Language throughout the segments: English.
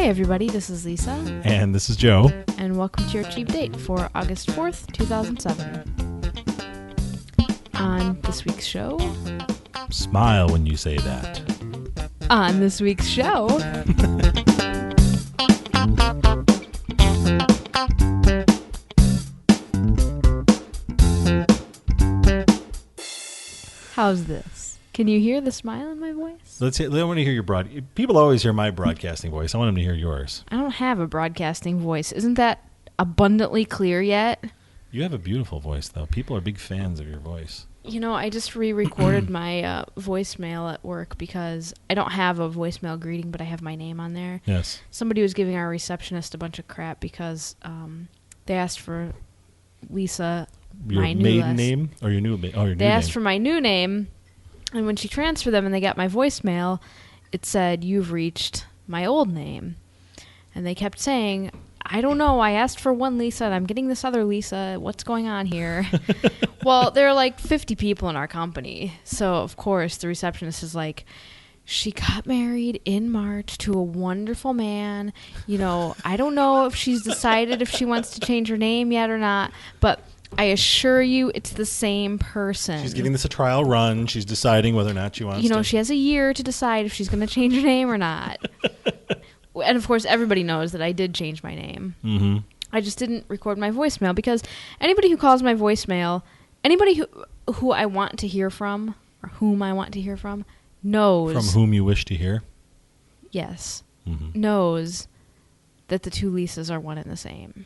everybody, this is Lisa. And this is Joe. And welcome to your cheap date for August 4th, 2007. On this week's show... Smile when you say that. On this week's show... How's this? Can you hear the smile in my voice? I want to hear your People always hear my broadcasting voice. I want them to hear yours. I don't have a broadcasting voice. Isn't that abundantly clear yet? You have a beautiful voice, though. People are big fans of your voice. You know, I just re-recorded my voicemail at work because I don't have a voicemail greeting, but I have my name on there. Yes. Somebody was giving our receptionist a bunch of crap because they asked for Lisa, your my new maiden name? Or your new name? They asked for my new name, and when she transferred them and they got my voicemail, it said, "You've reached my old name." And they kept saying, "I don't know, I asked for one Lisa, and I'm getting this other Lisa. What's going on here?" Well, there are like 50 people in our company. So, of course, the receptionist is like, "She got married in March to a wonderful man. You know, I don't know if she's decided if she wants to change her name yet or not, but I assure you it's the same person. She's giving this a trial run. She's deciding whether or not she wants to. You know, she has a year to decide if she's going to change her name or not." And, of course, everybody knows that I did change my name. Mm-hmm. I just didn't record my voicemail because anybody who calls my voicemail, anybody who I want to hear from or whom I want to hear from knows. From whom you wish to hear? Yes. Mm-hmm. Knows that the two Lisas are one and the same.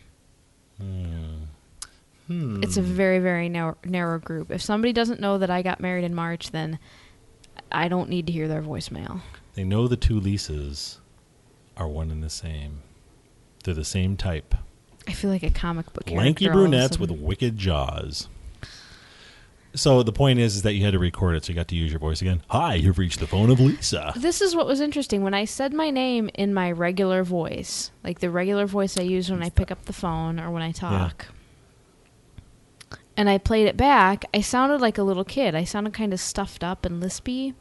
It's a very, very narrow group. If somebody doesn't know that I got married in March, then I don't need to hear their voicemail. They know the two Lisas are one and the same. They're the same type. I feel like a comic book character. Lanky brunettes with wicked jaws. So the point is that you had to record it, so you got to use your voice again. "Hi, you've reached the phone of Lisa." This is what was interesting. When I said my name in my regular voice, like the regular voice I use when I pick up the phone or when I talk, and I played it back, I sounded like a little kid. I sounded kind of stuffed up and lispy.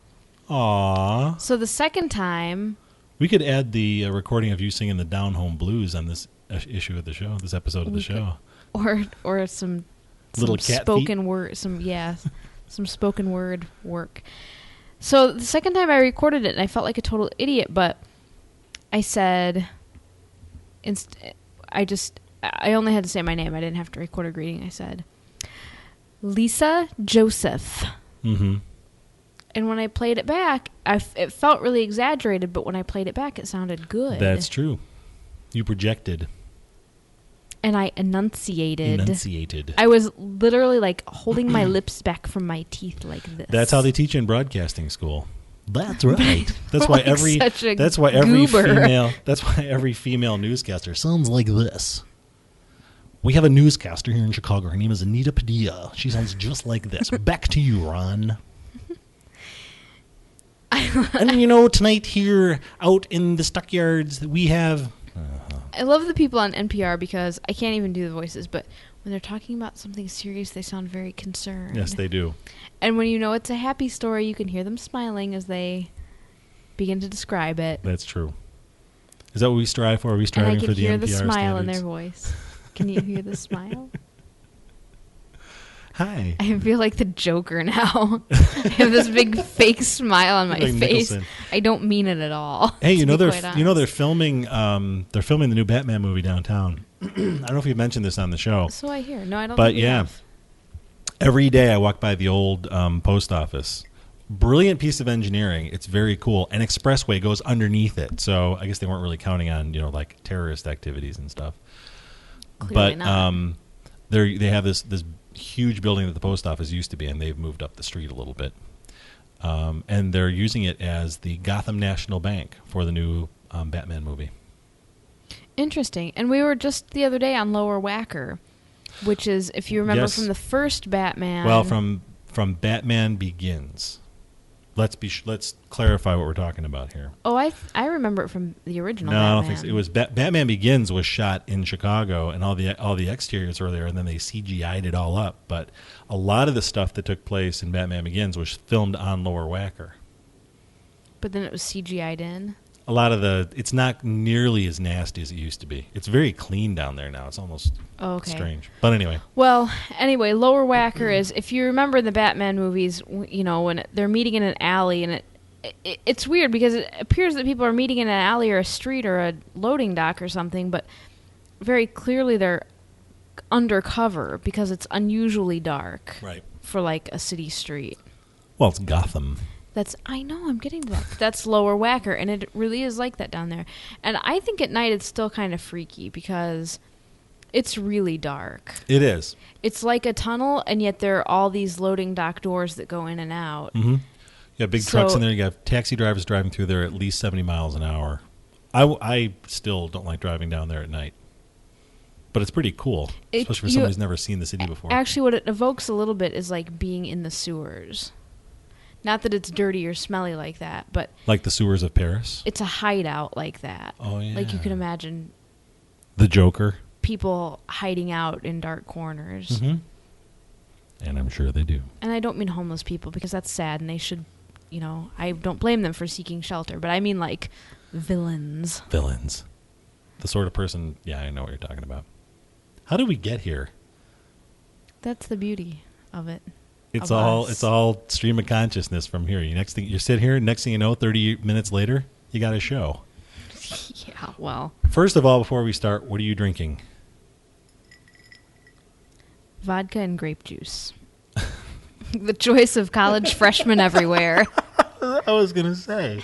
Aww. So the second time... We could add the recording of you singing the Down Home Blues on this issue of the show, this episode of the show. Or some little cat spoken feet? word, some spoken word work. So the second time I recorded it, and I felt like a total idiot, but I said, I only had to say my name. I didn't have to record a greeting. I said, "Lisa Joseph." Mm-hmm. And when I played it back, it felt really exaggerated, but when I played it back, it sounded good. That's true. You projected. And I enunciated. I was literally like holding my lips back from my teeth like this. That's how they teach in broadcasting school. That's right. That's why like that's why every female newscaster sounds like this. We have a newscaster here in Chicago. Her name is Anita Padilla. She sounds just like this. Back to you, Ron. And, you know, tonight here out in the stockyards, we have... I love the people on NPR because I can't even do the voices, but when they're talking about something serious, they sound very concerned. Yes, they do. And when you know it's a happy story, you can hear them smiling as they begin to describe it. That's true. Is that what we strive for? Are we striving for the NPR And I can hear the smile standards? in their voice. Can you hear the smile? Hi. I feel like the Joker now. I have this big fake smile on my like face. Nicholson. I don't mean it at all. Hey, they're filming the new Batman movie downtown. I don't know if you mentioned this on the show. So I hear. No, I don't. But think we yeah, have. Every day I walk by the old post office. Brilliant piece of engineering. It's very cool. An expressway goes underneath it, so I guess they weren't really counting on like terrorist activities and stuff. Clearly but not. they have this huge building that the post office used to be, and they've moved up the street a little bit. And they're using it as the Gotham National Bank for the new Batman movie. Interesting. And we were just the other day on Lower Wacker, which is, if you remember from the first Batman... Well, from Batman Begins. Let's clarify what we're talking about here. Oh, I remember it from the original. No, Batman. I don't think so. It was Batman Begins was shot in Chicago, and all the exteriors were there, and then they CGI'd it all up. But a lot of the stuff that took place in Batman Begins was filmed on Lower Wacker. But then it was CGI'd in. a lot of it's not nearly as nasty as it used to be. It's very clean down there now. It's almost strange. But anyway. Well, Lower Wacker is, if you remember the Batman movies, when they're meeting in an alley, and it's weird because it appears that people are meeting in an alley or a street or a loading dock or something, but very clearly they're undercover because it's unusually dark for like a city street. Well, it's Gotham. I know, I'm getting to that. That's Lower Wacker, and it really is like that down there. And I think at night it's still kind of freaky because it's really dark. It is. It's like a tunnel, and yet there are all these loading dock doors that go in and out. Mm-hmm. You have big trucks in there. You have taxi drivers driving through there at least 70 miles an hour. I still don't like driving down there at night. But it's pretty cool, especially for someone who's never seen the city before. Actually, what it evokes a little bit is like being in the sewers. Not that it's dirty or smelly like that, but... Like the sewers of Paris? It's a hideout like that. Oh, yeah. Like you can imagine... The Joker? People hiding out in dark corners. Mm-hmm. And I'm sure they do. And I don't mean homeless people, because that's sad, and they should... I don't blame them for seeking shelter, but I mean, like, villains. Villains. The sort of person... Yeah, I know what you're talking about. How did we get here? That's the beauty of it. It's all stream of consciousness from here. You sit here, next thing you know, 30 minutes later, you got a show. Yeah, well. First of all, before we start, what are you drinking? Vodka and grape juice. The choice of college freshmen everywhere. I was going to say.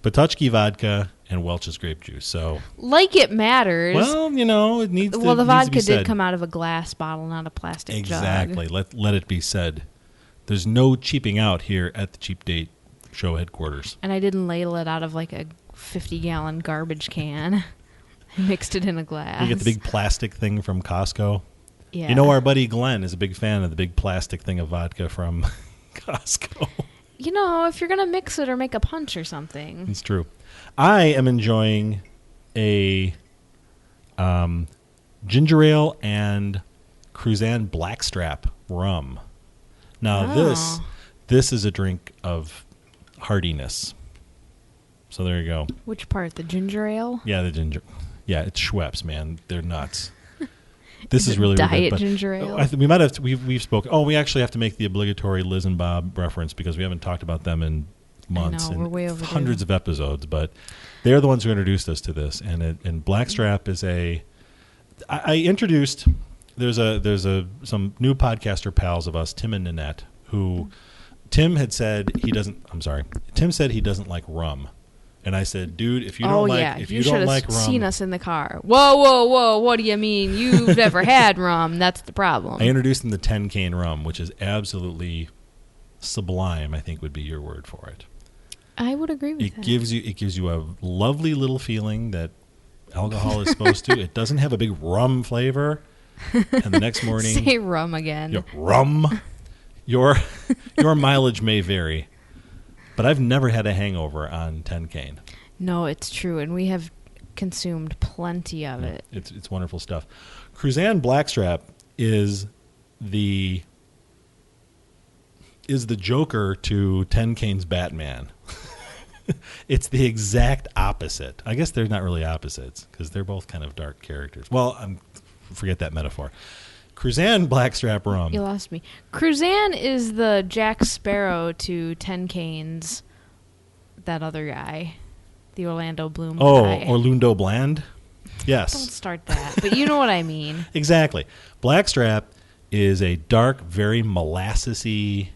Potocki vodka and Welch's grape juice. So, like it matters. Well, it needs to. Well, the vodka did come out of a glass bottle, not a plastic jug. Exactly. Let it be said. There's no cheaping out here at the Cheap Date show headquarters. And I didn't ladle it out of like a 50-gallon garbage can. I mixed it in a glass. You get the big plastic thing from Costco. Yeah. Our buddy Glenn is a big fan of the big plastic thing of vodka from Costco. If you're going to mix it or make a punch or something. It's true. I am enjoying a ginger ale and Cruzan Blackstrap rum. Now this is a drink of hardiness. So there you go. Which part? The ginger ale? Yeah, the ginger. Yeah, it's Schweppes, man. They're nuts. This is really diet really good, ginger ale. We might have we've spoken. Oh, we actually have to make the obligatory Liz and Bob reference because we haven't talked about them in months and we're way overdue. Hundreds of episodes. But they're the ones who introduced us to this, and Blackstrap is I introduced. There's some new podcaster pals of us, Tim and Nanette, who Tim said he doesn't like rum. And I said, dude, if you don't like rum, seen us in the car. Whoa! What do you mean? You've never had rum? That's the problem. I introduced him to 10 cane rum, which is absolutely sublime. I think would be your word for it. I would agree with that. It gives you a lovely little feeling that alcohol is supposed to. It doesn't have a big rum flavor. And the next morning, say rum again. Rum. Your mileage may vary. But I've never had a hangover on 10 cane. No, it's true, and we have consumed plenty of it. It's wonderful stuff. Cruzan Blackstrap is the Joker to 10 cane's Batman. It's the exact opposite. I guess they're not really opposites because they're both kind of dark characters. Well, forget that metaphor. Cruzan Blackstrap rum. You lost me. Cruzan is the Jack Sparrow to 10 Cane's, that other guy, the Orlando Bloom guy. Oh, Orlando Bland? Yes. Don't start that, but you know what I mean. Exactly. Blackstrap is a dark, very molassesy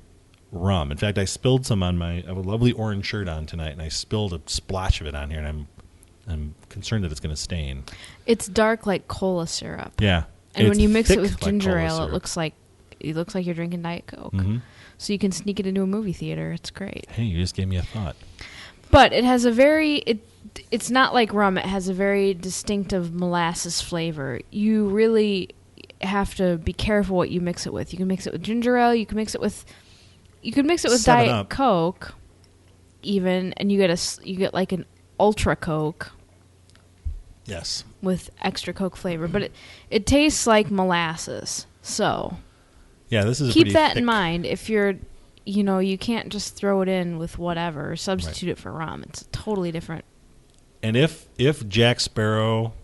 rum. In fact, I spilled some on I have a lovely orange shirt on tonight, and I spilled a splash of it on here, and I'm concerned that it's going to stain. It's dark like cola syrup. Yeah. And when you mix it with like ginger ale, syrup. it looks like you're drinking Diet Coke. Mm-hmm. So you can sneak it into a movie theater. It's great. Hey, you just gave me a thought. But it has it's not like rum. It has a very distinctive molasses flavor. You really have to be careful what you mix it with. You can mix it with ginger ale. You can mix it with Diet Up. Coke, even, and you get like an Ultra Coke. Yes. With extra Coke flavor, but it tastes like molasses. So yeah, this is keep that in mind if you're, you can't just throw it in with whatever, substitute it for rum. It's totally different. And if Jack Sparrow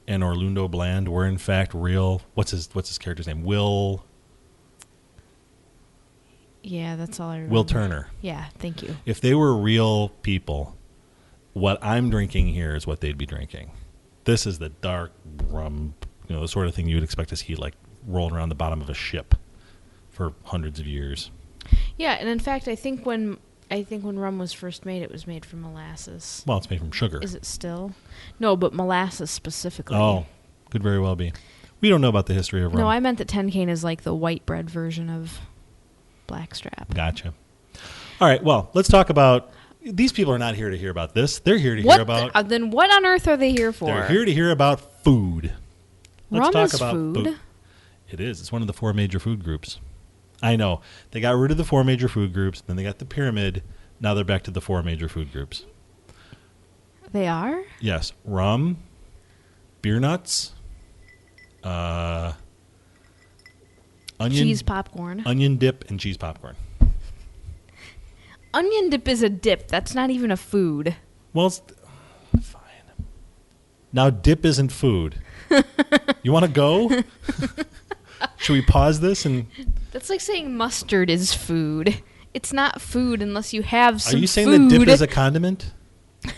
and Orlando Bland were in fact real, what's his character's name? Will. Yeah, that's all I remember. Will Turner. Yeah, thank you. If they were real people, what I'm drinking here is what they'd be drinking. This is the dark rum, the sort of thing you would expect to see like rolling around the bottom of a ship for hundreds of years. Yeah, and in fact, I think when rum was first made, it was made from molasses. Well, it's made from sugar. Is it still? No, but molasses specifically. Oh, could very well be. We don't know about the history of rum. No, I meant that 10 cane is like the white bread version of blackstrap. Gotcha. All right, well, let's talk about... These people are not here to hear about this. They're here to hear about... Then what on earth are they here for? They're here to hear about food. Let's rum talk is about food? It is. It's one of the 4 major food groups. I know. They got rid of the 4 major food groups, then they got the pyramid. Now they're back to the 4 major food groups. They are? Yes. Rum, beer nuts, onion... Cheese popcorn. Onion dip and cheese popcorn. Onion dip is a dip. That's not even a food. Well, it's fine. Now, dip isn't food. You want to go? Should we pause this? And that's like saying mustard is food. It's not food unless you have some food. Are you saying that dip is a condiment?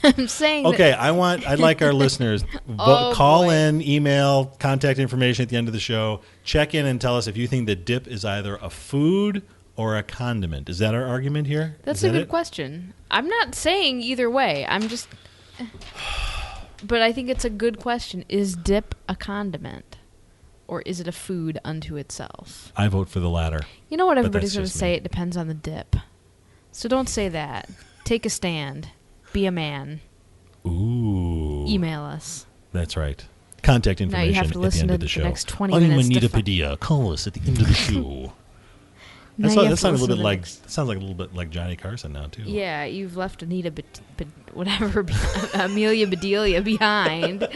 I'm saying okay, I'd like our listeners call in, email, contact information at the end of the show. Check in and tell us if you think that dip is either a food or a condiment. Is that our argument here? That's a good question. I'm not saying either way. I'm just... But I think it's a good question. Is dip a condiment? Or is it a food unto itself? I vote for the latter. You know what everybody's going to say? It depends on the dip. So don't say that. Take a stand. Be a man. Ooh. Email us. That's right. Contact information now you have to listen at the end to of the show. Next 20 minutes. I'm Anita Padilla. Call us at the end of the show. That sounds a little bit like sounds like a little bit like Johnny Carson now too. Yeah, you've left Anita, whatever, Amelia Bedelia behind.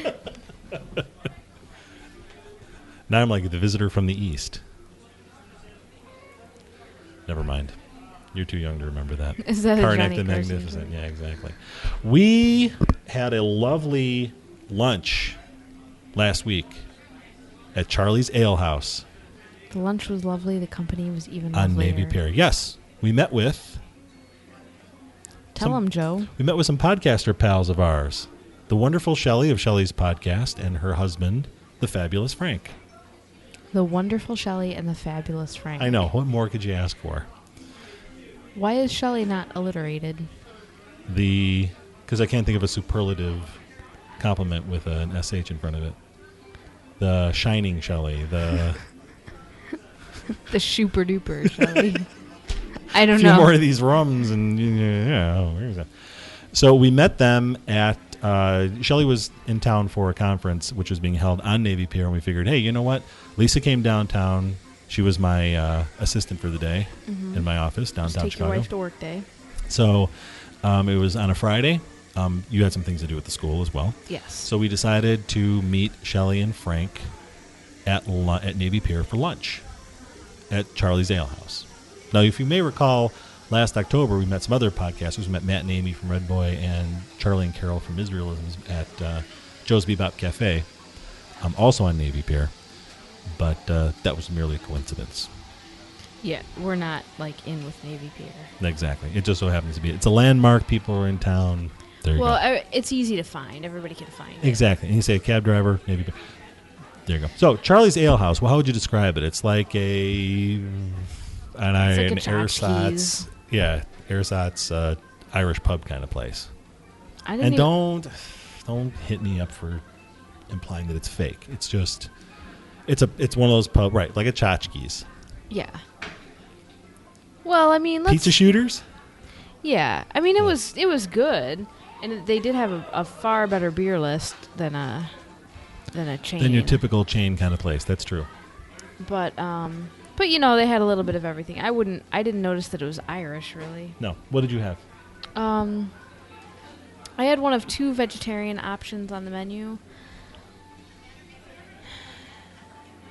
Now I'm like the visitor from the East. Never mind. You're too young to remember that. Is that Karnak a the Johnny Magnificent? Carson? Yeah, exactly. We had a lovely lunch last week at Charlie's Ale House. The lunch was lovely. The company was even on lovelier. Navy Pier. Yes, we met with. Tell them, Joe. We met with some podcaster pals of ours, the wonderful Shelly of Shelly's podcast, and her husband, the fabulous Frank. The wonderful Shelly and the fabulous Frank. I know. What more could you ask for? Why is Shelly not alliterated? Because I can't think of a superlative compliment with an SH in front of it. The shining Shelly. The the super duper Shelly. I don't know. A few know. more of these rums and where's that? So we met them at Shelly was in town for a conference which was being held on Navy Pier, and we figured, hey, you know what? Lisa came downtown. She was my assistant for the day in my office downtown Just take Chicago. your wife to work day. So it was on a Friday. You had some things to do at the school as well. Yes. So we decided to meet Shelly and Frank at Navy Pier for lunch at Charlie's Ale House. Now, if you may recall, last October we met some other podcasters. We met Matt and Amy from Red Boy and Charlie and Carol from Israelisms at Joe's Bebop Cafe, also on Navy Pier. But that was merely a coincidence. Yeah, we're not like in with Navy Pier. Exactly. It just so happens to be. It's a landmark. People are in town. There you go. It's easy to find. Everybody can find it. Exactly. And you say cab driver, Navy Pier. There you go. So Charlie's Ale House. Well, how would you describe it? It's like an ersatz, ersatz Irish pub kind of place. Don't hit me up for implying that it's fake. It's just it's one of those pub, right? Like a tchotchkes. Yeah. Well, I mean, pizza shooters. Yeah, I mean it was good, and they did have a far better beer list than a chain. Than your typical chain kind of place. That's true. But you know, they had a little bit of everything. I didn't notice that it was Irish, really. No. What did you have? I had one of 2 vegetarian options on the menu.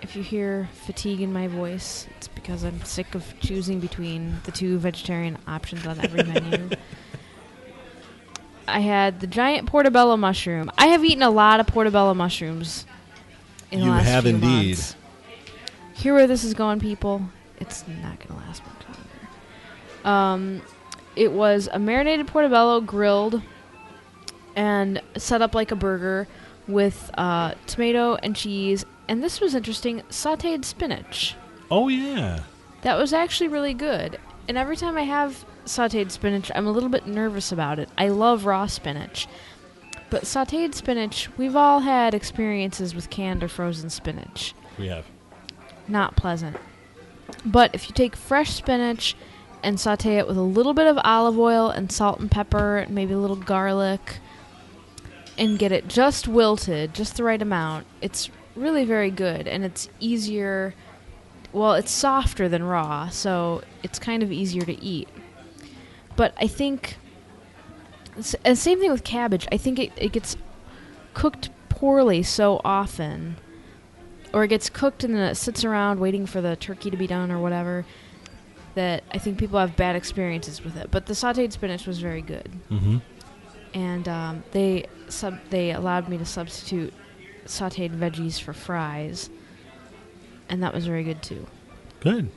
If you hear fatigue in my voice, it's because I'm sick of choosing between the 2 vegetarian options on every menu. I had the giant portobello mushroom. I have eaten a lot of portobello mushrooms in the last have few indeed. months. Hear where this is going, people. It's not going to last much longer. It was a marinated portobello grilled and set up like a burger with tomato and cheese. And this was interesting, sautéed spinach. Oh, yeah. That was actually really good. And every time I have sautéed spinach, I'm a little bit nervous about it. I love raw spinach. But sautéed spinach, we've all had experiences with canned or frozen spinach. We have. Not pleasant. But if you take fresh spinach and sauté it with a little bit of olive oil and salt and pepper and maybe a little garlic and get it just wilted, just the right amount, it's really very good. And it's easier... Well, it's softer than raw, so it's kind of easier to eat. But I think... And same thing with cabbage. I think it gets cooked poorly so often. Or it gets cooked and then it sits around waiting for the turkey to be done or whatever, that I think people have bad experiences with it. But the sautéed spinach was very good. Mm-hmm. And they allowed me to substitute sautéed veggies for fries. And that was very good, too. Good.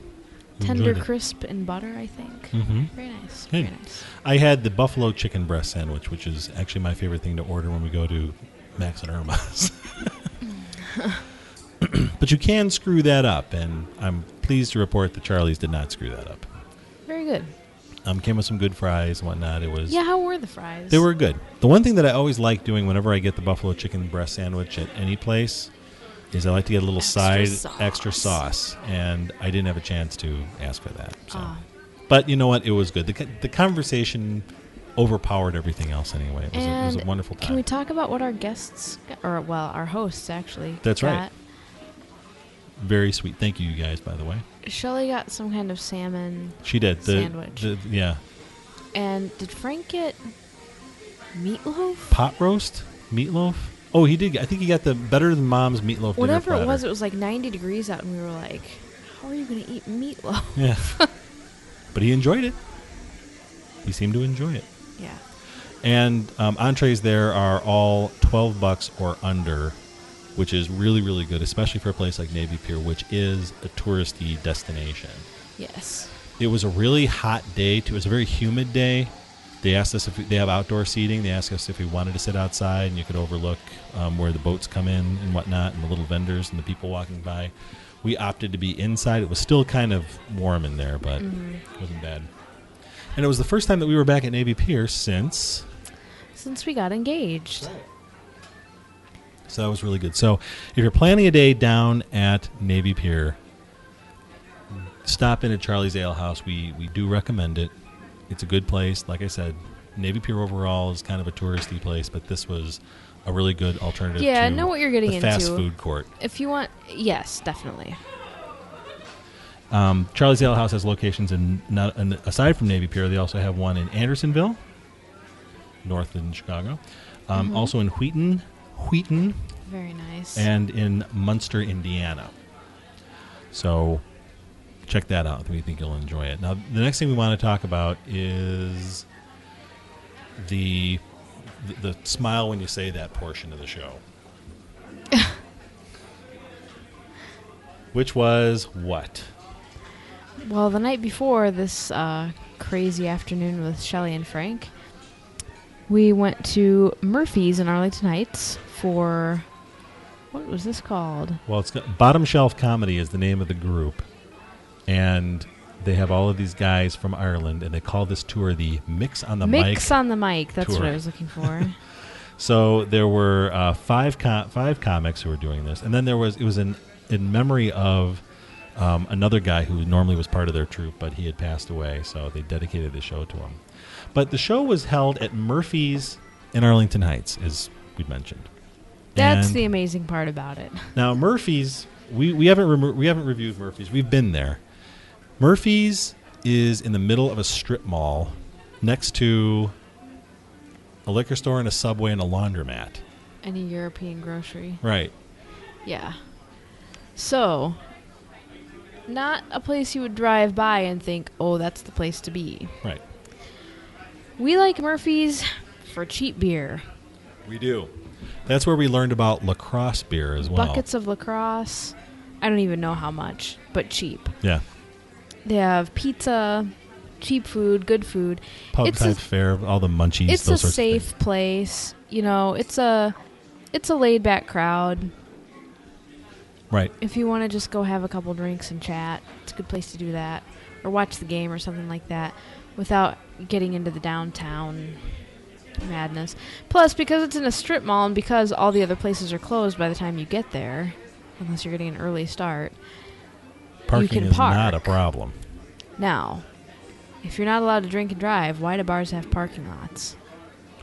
Tender, crisp, and butter, I think. Mm-hmm. Very nice. Good. Very nice. I had the buffalo chicken breast sandwich, which is actually my favorite thing to order when we go to Max and Irma's. But you can screw that up, and I'm pleased to report that Charlie's did not screw that up. Very good. Came with some good fries and whatnot. It was how were the fries? They were good. The one thing that I always like doing whenever I get the buffalo chicken breast sandwich at any place is I like to get a little extra sauce, and I didn't have a chance to ask for that. So. But you know what? It was good. The conversation overpowered everything else anyway. It was a wonderful time. Can we talk about what our guests, our hosts actually That's got? right. Very sweet. Thank you guys, by the way. Shelly got some kind of salmon She did. sandwich. Yeah. And did Frank get meatloaf? Pot roast? Meatloaf? Oh, he did. I think he got the Better Than Mom's meatloaf Whatever dinner it platter. was like 90 degrees out, and we were like, how are you going to eat meatloaf? Yeah. But he enjoyed it. He seemed to enjoy it. Yeah. And entrees there are all $12 or under, which is really, really good, especially for a place like Navy Pier, which is a touristy destination. Yes. It was a really hot day, too. It was a very humid day. They asked us if they have outdoor seating. They asked us if we wanted to sit outside, and you could overlook where the boats come in and whatnot, and the little vendors and the people walking by. We opted to be inside. It was still kind of warm in there, but it wasn't bad. And it was the first time that we were back at Navy Pier since we got engaged. Right. So that was really good. So if you're planning a day down at Navy Pier, stop in at Charlie's Ale House. We do recommend it. It's a good place. Like I said, Navy Pier overall is kind of a touristy place, but this was a really good alternative to I know what you're getting the into. fast food court. If you want, yes, definitely. Charlie's Ale House has locations and aside from Navy Pier, they also have one in Andersonville, north in Chicago. Also in Wheaton. Very nice. And in Munster, Indiana. So check that out. We think you'll enjoy it. Now, the next thing we want to talk about is the smile when you say that portion of the show. Which was what? Well, the night before this crazy afternoon with Shelly and Frank, we went to Murphy's in Arlington Heights for... What was this called? Well, it's Bottom Shelf Comedy is the name of the group. And they have all of these guys from Ireland, and they call this tour the Micks on the Mic. Micks on the Mic. That's tour. what I was looking for. So there were five comics who were doing this, and then it was in memory of another guy who normally was part of their troupe, but he had passed away, so they dedicated the show to him. But the show was held at Murphy's in Arlington Heights, as we mentioned. That's And the amazing part about it. now Murphy's, we haven't reviewed Murphy's. We've been there. Murphy's is in the middle of a strip mall next to a liquor store and a Subway and a laundromat. And a European grocery. Right. Yeah. So, not a place you would drive by and think, oh, that's the place to be. Right. We like Murphy's for cheap beer. We do. That's where we learned about LaCrosse beer as well. Buckets of LaCrosse. I don't even know how much, but cheap. Yeah. They have pizza, cheap food, good food. Pub type fare, all the munchies. It's those a sorts safe of things. place. You know, it's a laid back crowd. Right. If you want to just go have a couple drinks and chat, it's a good place to do that. Or watch the game or something like that without getting into the downtown madness. Plus, because it's in a strip mall and because all the other places are closed by the time you get there, unless you're getting an early start, Parking you can is park. not a problem. Now, if you're not allowed to drink and drive, why do bars have parking lots?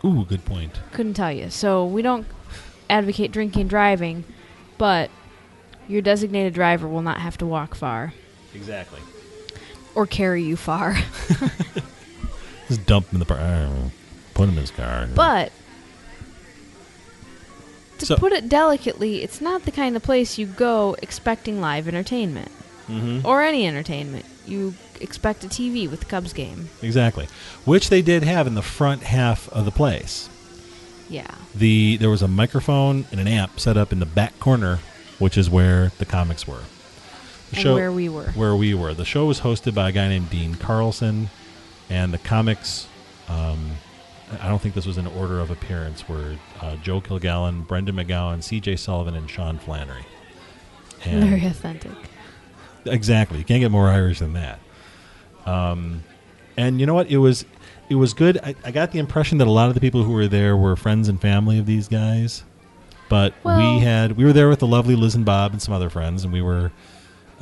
Ooh, good point. Couldn't tell you. So we don't advocate drinking and driving, but your designated driver will not have to walk far. Exactly. Or carry you far. Just dump him in the car. Put him in his car. But to put it delicately, it's not the kind of place you go expecting live entertainment. Mm-hmm. Or any entertainment. You expect a TV with the Cubs game. Exactly. Which they did have in the front half of the place. Yeah. There was a microphone and an amp set up in the back corner, which is where the comics were. Where we were. Where we were. The show was hosted by a guy named Dean Carlson, and the comics, I don't think this was in order of appearance, were Joe Kilgallen, Brendan McGowan, C.J. Sullivan, and Sean Flannery. And very authentic. Exactly. You can't get more Irish than that. And you know what? It was good. I got the impression that a lot of the people who were there were friends and family of these guys. But we were there with the lovely Liz and Bob and some other friends, and we were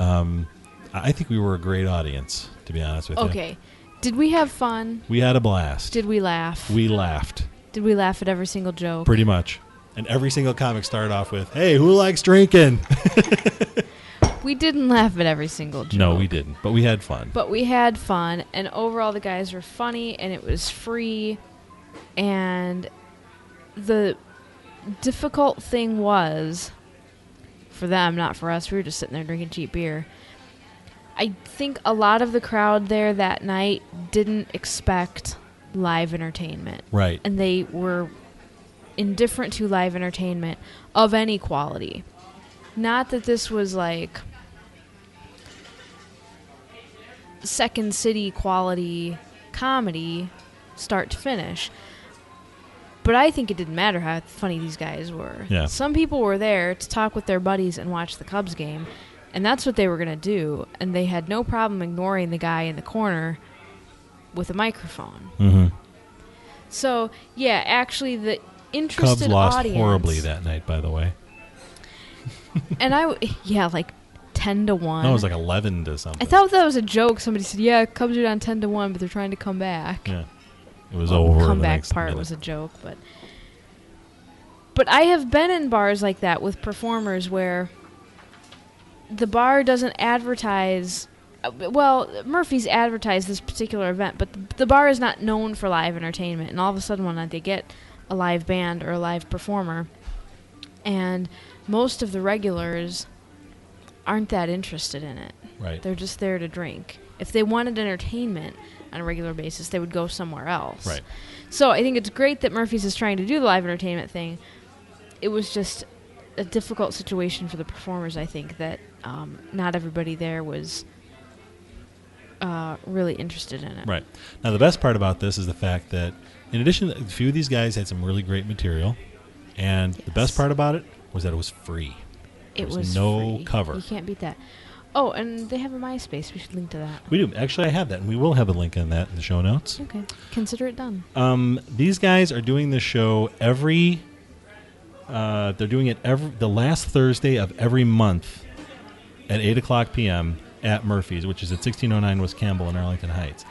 I think we were a great audience, to be honest with you. Okay. Did we have fun? We had a blast. Did we laugh? We laughed. Did we laugh at every single joke? Pretty much. And every single comic started off with, "Hey, who likes drinking?" We didn't laugh at every single joke. No, we didn't. But we had fun. And overall the guys were funny, and it was free. And the difficult thing was, for them, not for us, we were just sitting there drinking cheap beer. I think a lot of the crowd there that night didn't expect live entertainment. Right. And they were indifferent to live entertainment of any quality. Not that this was like Second City quality comedy start to finish. But I think it didn't matter how funny these guys were. Yeah. Some people were there to talk with their buddies and watch the Cubs game, and that's what they were going to do. And they had no problem ignoring the guy in the corner with a microphone. Mm-hmm. So, yeah, actually the interested Cubs lost audience, horribly that night, by the way. and like 10-1. No, it was like 11 to something. I thought that was a joke. Somebody said, yeah, Cubs are down 10-1, but they're trying to come back. Yeah. It was over. The comeback the next part minute. was a joke, but I have been in bars like that with performers where the bar doesn't advertise. Well, Murphy's advertised this particular event, but the bar is not known for live entertainment. And all of a sudden, one night they get a live band or a live performer, and most of the regulars aren't that interested in it. Right. They're just there to drink. If they wanted entertainment on a regular basis, they would go somewhere else. Right. So I think it's great that Murphy's is trying to do the live entertainment thing. It was just a difficult situation for the performers, I think, that not everybody there was really interested in it. Right. Now, the best part about this is the fact that, in addition, a few of these guys had some really great material, and the best part about it was that it was free. There was no free. cover. You can't beat that. Oh, and they have a MySpace. We should link to that. We do. Actually, I have that, and we will have a link on that in the show notes. Okay. Consider it done. These guys are doing this show they're doing it the last Thursday of every month at 8 o'clock p.m. at Murphy's, which is at 1609 West Campbell in Arlington Heights.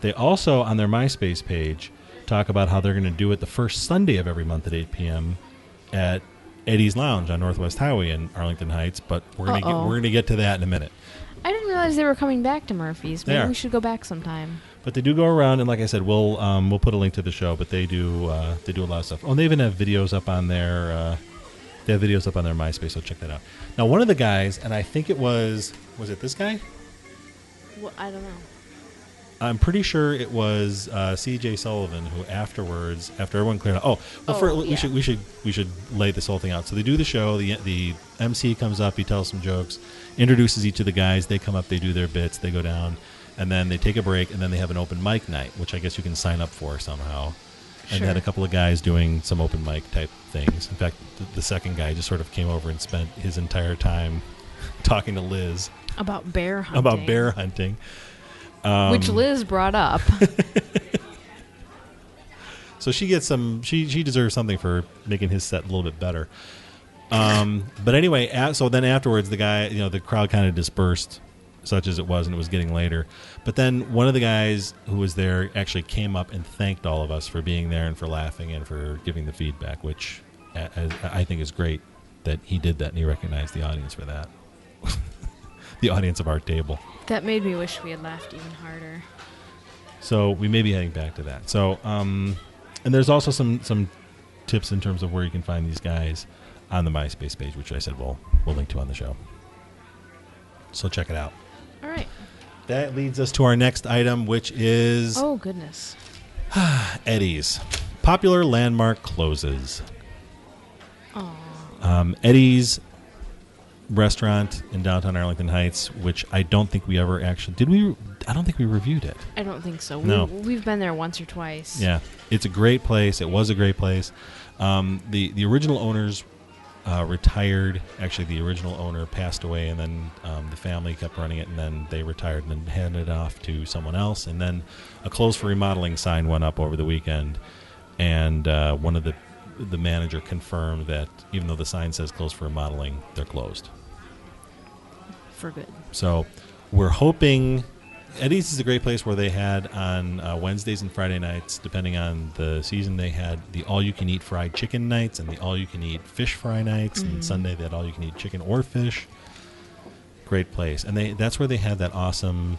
They also, on their MySpace page, talk about how they're going to do it the first Sunday of every month at 8 p.m. at Eddie's Lounge on Northwest Highway in Arlington Heights, but we're going to get to that in a minute. I didn't realize they were coming back to Murphy's. Maybe They are. we should go back sometime. But they do go around, and like I said, we'll put a link to the show. But they do a lot of stuff. Oh, and they even have videos up on their They have videos up on their MySpace, so check that out. Now, one of the guys, and I think it was it this guy? Well, I don't know. I'm pretty sure it was C.J. Sullivan who afterwards, after everyone cleared out. We should lay this whole thing out. So they do the show. The MC comes up. He tells some jokes, introduces each of the guys. They come up. They do their bits. They go down, and then they take a break, and then they have an open mic night, which I guess you can sign up for somehow. And Sure. had a couple of guys doing some open mic type things. In fact, the second guy just sort of came over and spent his entire time talking to Liz About bear hunting. Which Liz brought up. So she gets some. She deserves something for making his set a little bit better. But anyway, so then afterwards, the guy, the crowd kind of dispersed, such as it was, and it was getting later. But then one of the guys who was there actually came up and thanked all of us for being there and for laughing and for giving the feedback, which I think is great that he did that and he recognized the audience for that. The audience of our table. That made me wish we had laughed even harder. So we may be heading back to that. So, and there's also some tips in terms of where you can find these guys on the MySpace page, which I said we'll link to on the show. So check it out. All right. That leads us to our next item, which is... Oh, goodness. Eddie's. Popular landmark closes. Oh. Eddie's restaurant in downtown Arlington Heights, which I don't think we ever actually... Did we? I don't think we reviewed it. I don't think so. No. We've been there once or twice. Yeah. It's a great place. It was a great place. The original owners retired. Actually, the original owner passed away, and then the family kept running it, and then they retired and then handed it off to someone else. And then a closed for remodeling sign went up over the weekend, and one of the manager confirmed that even though the sign says closed for remodeling, they're closed. For good. So we're hoping... Eddie's is a great place where they had on Wednesdays and Friday nights, depending on the season, they had the all-you-can-eat fried chicken nights and the all-you-can-eat fish fry nights. And Sunday they had all-you-can-eat chicken or fish. Great place. And that's where they had the awesome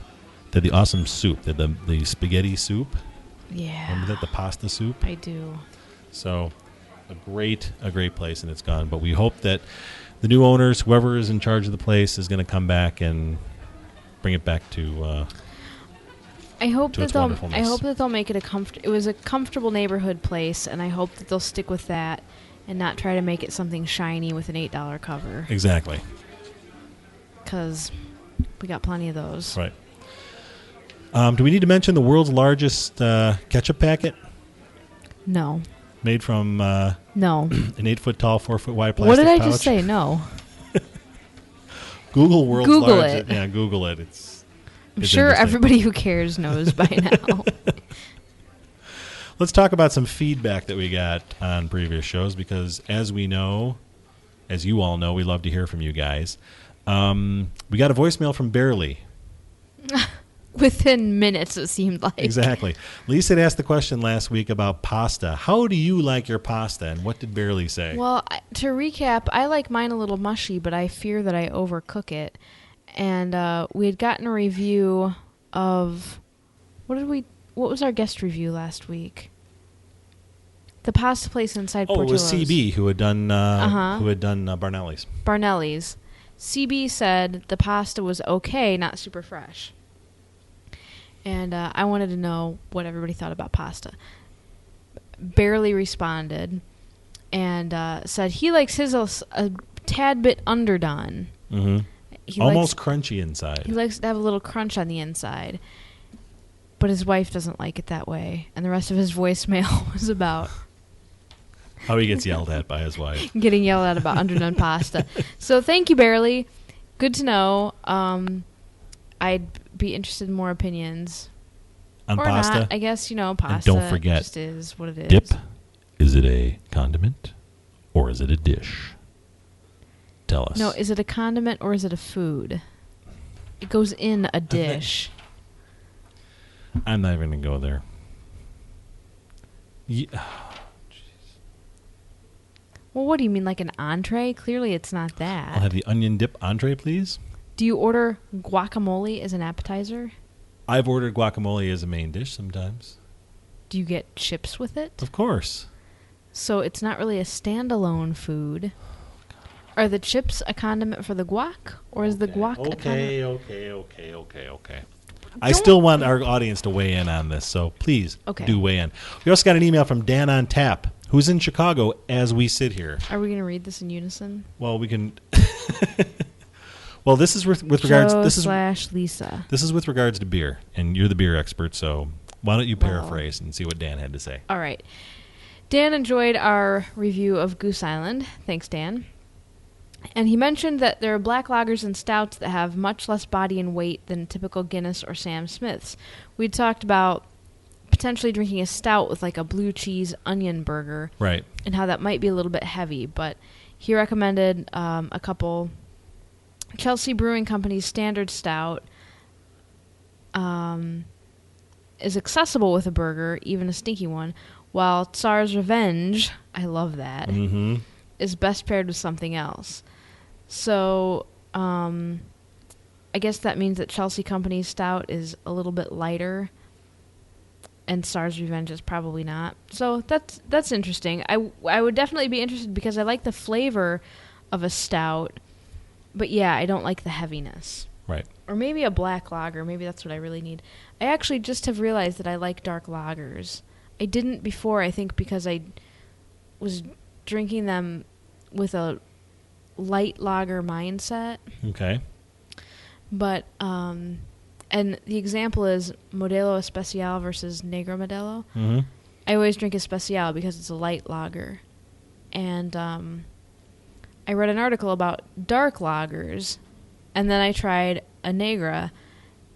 soup, the spaghetti soup. Yeah. Remember that, the pasta soup? I do. So a great place, and it's gone. But we hope that the new owners, whoever is in charge of the place, is going to come back and bring it back to... I hope that they'll make it it was a comfortable neighborhood place, and I hope that they'll stick with that and not try to make it something shiny with an $8 cover. Exactly. Because we got plenty of those. Right. Do we need to mention the world's largest ketchup packet? No. Made from no. an 8-foot tall, 4-foot wide plastic What did I pouch? just say? No. Google world's Google largest. it. Yeah, Google it. I'm sure everybody who cares knows by now. Let's talk about some feedback that we got on previous shows, because as we know, as you all know, we love to hear from you guys. We got a voicemail from Barely. Within minutes, it seemed like. Exactly. Lisa had asked the question last week about pasta. How do you like your pasta, and what did Barely say? Well, to recap, I like mine a little mushy, but I fear that I overcook it. And we had gotten a review of... What was our guest review last week? The pasta place inside Portillo's. It was CB who had done Barnelli's. Barnelli's. CB said the pasta was okay, not super fresh. And I wanted to know what everybody thought about pasta. Barely responded and said he likes his a tad bit underdone. Mm-hmm. Almost crunchy inside. He likes to have a little crunch on the inside. But his wife doesn't like it that way. And the rest of his voicemail was about... how he gets yelled at by his wife. Getting yelled at about underdone pasta. So thank you, Barely. Good to know. I'd be interested in more opinions. On or pasta? Not. I guess, pasta and don't forget, just is what it is. Dip. Is it a condiment or is it a dish? Tell us. No, is it a condiment or is it a food? It goes in a dish. I'm not even going to go there. Well, what do you mean, like an entree? Clearly it's not that. I'll have the onion dip entree, please. Do you order guacamole as an appetizer? I've ordered guacamole as a main dish sometimes. Do you get chips with it? Of course. So it's not really a standalone food. Are the chips a condiment for the guac, or is the guac a condiment? Okay. I still want our audience to weigh in on this, so please do weigh in. We also got an email from Dan on Tap, who's in Chicago as we sit here. Are we going to read this in unison? Well, we can. Well, this is with regards. Joe/Lisa. This is with regards to beer, and you're the beer expert, so why don't you paraphrase and see what Dan had to say? All right. Dan enjoyed our review of Goose Island. Thanks, Dan. And he mentioned that there are black lagers and stouts that have much less body and weight than typical Guinness or Sam Smith's. We talked about potentially drinking a stout with like a blue cheese onion burger. Right. And how that might be a little bit heavy. But he recommended a couple. Chelsea Brewing Company's Standard Stout is accessible with a burger, even a stinky one, while Tsar's Revenge, I love that, is best paired with something else. So, I guess that means that Chelsea Company's stout is a little bit lighter, and Tsar's Revenge is probably not. So that's interesting. I would definitely be interested because I like the flavor of a stout, but yeah, I don't like the heaviness. Right. Or maybe a black lager. Maybe that's what I really need. I actually just have realized that I like dark lagers. I didn't before, I think, because I was drinking them with a light lager mindset. Okay. But, and the example is Modelo Especial versus Negro Modelo. Mm-hmm. I always drink Especial because it's a light lager. And I read an article about dark lagers, and then I tried a Negra,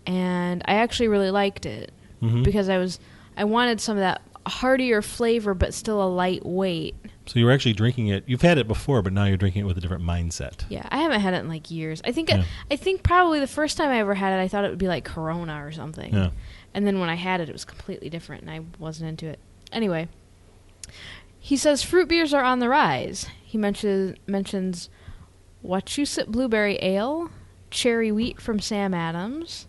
and I actually really liked it because I wanted some of that heartier flavor, but still a light weight. So you were actually drinking it. You've had it before, but now you're drinking it with a different mindset. Yeah, I haven't had it in like years. I think probably the first time I ever had it, I thought it would be like Corona or something. Yeah. And then when I had it, it was completely different, and I wasn't into it. Anyway, he says fruit beers are on the rise. He mentions Wachusett Blueberry Ale, Cherry Wheat from Sam Adams,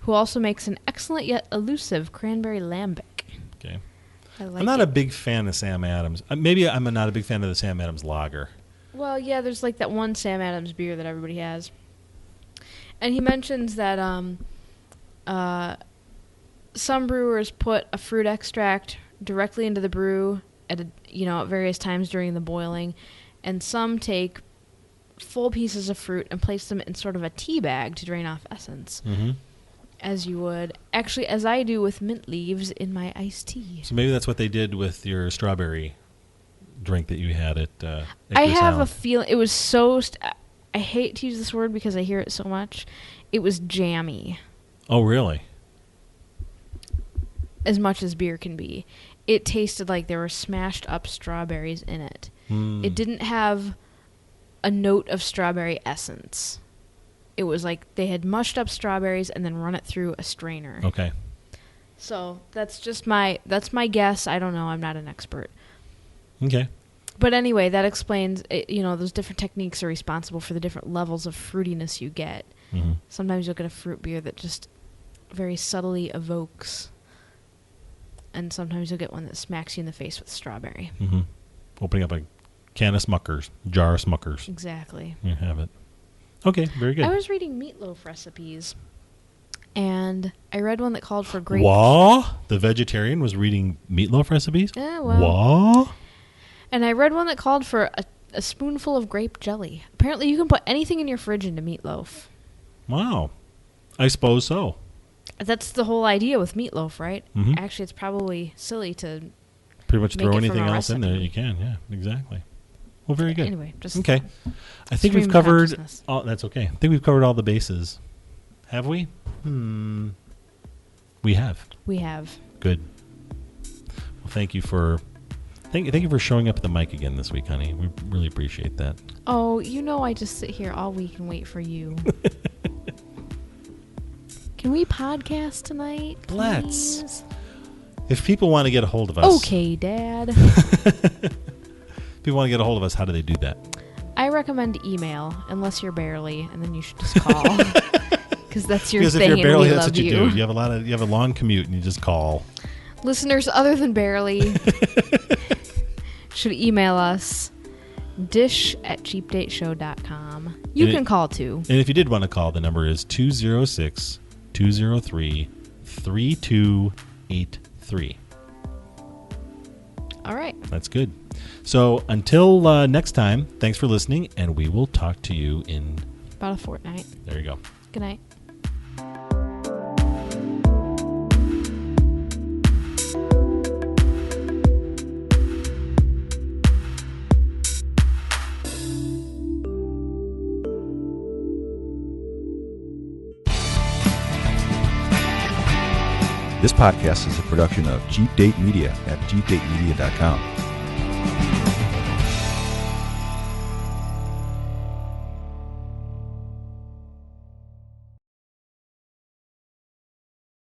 who also makes an excellent yet elusive Cranberry Lambic. Okay. I'm not a big fan of Sam Adams. Maybe I'm not a big fan of the Sam Adams lager. Well, yeah, there's like that one Sam Adams beer that everybody has. And he mentions that some brewers put a fruit extract directly into the brew at various times during the boiling, and some take full pieces of fruit and place them in sort of a tea bag to drain off essence. Mm-hmm. As you would. Actually, as I do with mint leaves in my iced tea. So maybe that's what they did with your strawberry drink that you had at I have a feeling it was so... I hate to use this word because I hear it so much. It was jammy. Oh, really? As much as beer can be. It tasted like there were smashed up strawberries in it. It didn't have a note of strawberry essence. It was like they had mushed up strawberries and then run it through a strainer. Okay. So that's my guess. I don't know. I'm not an expert. Okay. But anyway, that explains, those different techniques are responsible for the different levels of fruitiness you get. Mm-hmm. Sometimes you'll get a fruit beer that just very subtly evokes, and sometimes you'll get one that smacks you in the face with strawberry. Mm-hmm. Opening up a can of Smuckers, jar of Smuckers. Exactly. You have it. Okay, very good. I was reading meatloaf recipes, and I read one that called for grape... What? The vegetarian was reading meatloaf recipes? Yeah, well... What? And I read one that called for a spoonful of grape jelly. Apparently you can put anything in your fridge into meatloaf. Wow. I suppose so. That's the whole idea with meatloaf, right? Mm-hmm. Actually, it's probably silly to pretty much throw anything else in there you can. Yeah, exactly. Well, very good. Anyway, just okay. I think we've covered. That's okay. I think we've covered all the bases. Have we? We have. We have. Good. Well, thank you for showing up at the mic again this week, honey. We really appreciate that. Oh, I just sit here all week and wait for you. Can we podcast tonight, please? Let's. If people want to get a hold of us. Okay, Dad. If people want to get a hold of us, how do they do that? I recommend email, unless you're barely, and then you should just call. Because that's your thing. Because if you're barely, and we that's love what you do. You have a long commute, and you just call. Listeners other than barely should email us dish@cheapdateshow.com. You can call too. And if you did want to call, the number is 206-203-3283. All right. That's good. So until next time, thanks for listening, and we will talk to you in about a fortnight. There you go. Good night. This podcast is a production of Cheap Date Media at cheapdatemedia.com.